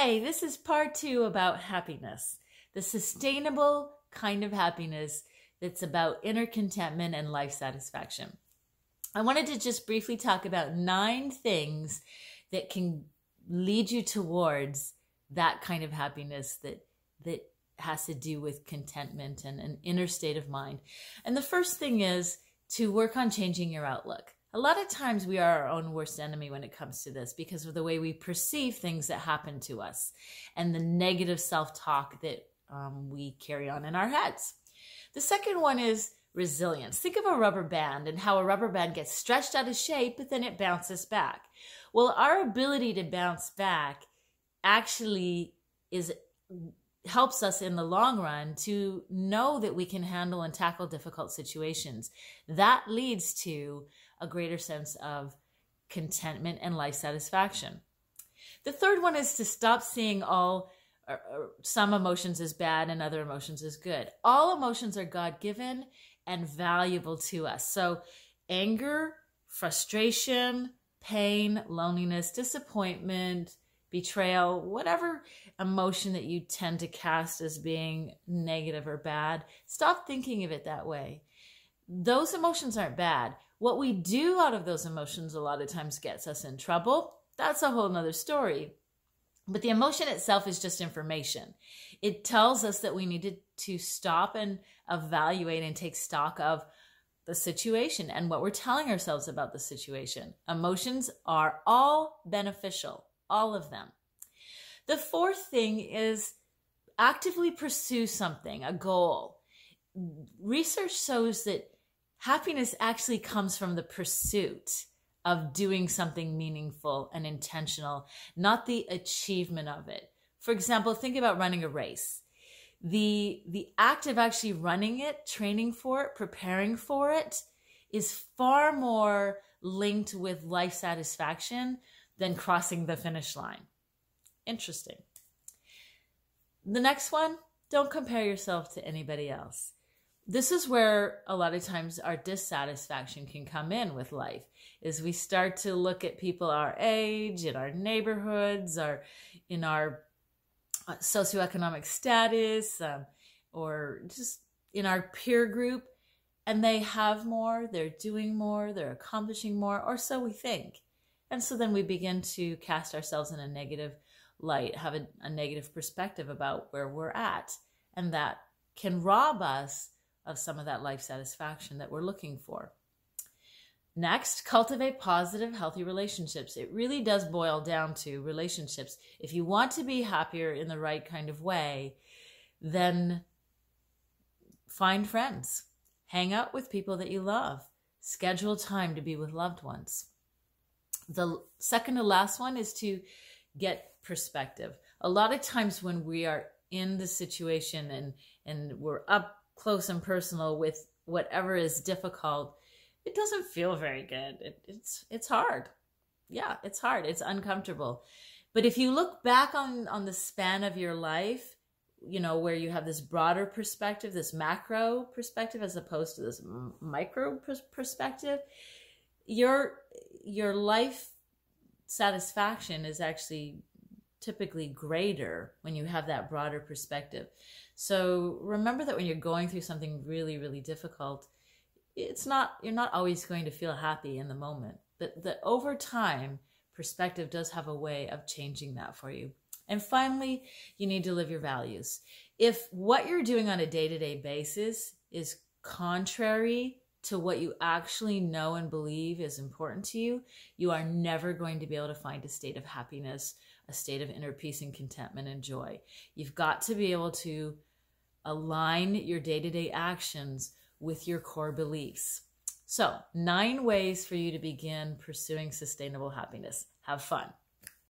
Hey, this is part 2 about happiness, the sustainable kind of happiness that's about inner contentment and life satisfaction. I wanted to just briefly talk about 9 things that can lead you towards that kind of happiness that has to do with contentment and an inner state of mind. And the first thing is to work on changing your outlook. A lot of times we are our own worst enemy when it comes to this because of the way we perceive things that happen to us and the negative self-talk that we carry on in our heads. The second one is resilience. Think of a rubber band and how a rubber band gets stretched out of shape, but then it bounces back. Well, our ability to bounce back actually helps us in the long run to know that we can handle and tackle difficult situations. That leads to a greater sense of contentment and life satisfaction. The third one is to stop seeing some emotions as bad and other emotions as good. All emotions are God-given and valuable to us. So anger, frustration, pain, loneliness, disappointment, betrayal, whatever emotion that you tend to cast as being negative or bad, stop thinking of it that way. Those emotions aren't bad. What we do out of those emotions a lot of times gets us in trouble. That's a whole nother story. But the emotion itself is just information. It tells us that we need to stop and evaluate and take stock of the situation and what we're telling ourselves about the situation. Emotions are all beneficial, all of them. The fourth thing is actively pursue something, a goal. Research shows that happiness actually comes from the pursuit of doing something meaningful and intentional, not the achievement of it. For example, think about running a race. The act of actually running it, training for it, preparing for it is far more linked with life satisfaction than crossing the finish line. Interesting. The next one, don't compare yourself to anybody else. This is where a lot of times our dissatisfaction can come in with life, is we start to look at people our age, in our neighborhoods, or in our socioeconomic status, or just in our peer group, and they have more, they're doing more, they're accomplishing more, or so we think. And so then we begin to cast ourselves in a negative light, have a negative perspective about where we're at, and that can rob us of some of that life satisfaction that we're looking for. Next, cultivate positive, healthy relationships. It really does boil down to relationships. If you want to be happier in the right kind of way, then find friends. Hang out with people that you love. Schedule time to be with loved ones. The second to last one is to get perspective. A lot of times when we are in the situation and we're up close and personal with whatever is difficult, it doesn't feel very good. It's hard. Yeah, it's hard. It's uncomfortable. But if you look back on the span of your life, where you have this broader perspective, this macro perspective, as opposed to this micro perspective, your life satisfaction is actually typically greater when you have that broader perspective. So remember that when you're going through something really, really difficult, you're not always going to feel happy in the moment. But over time, perspective does have a way of changing that for you. And finally, you need to live your values. If what you're doing on a day-to-day basis is contrary to what you actually know and believe is important to you, you are never going to be able to find a state of happiness, a state of inner peace and contentment and joy. You've got to be able to align your day-to-day actions with your core beliefs. So, 9 ways for you to begin pursuing sustainable happiness. Have fun.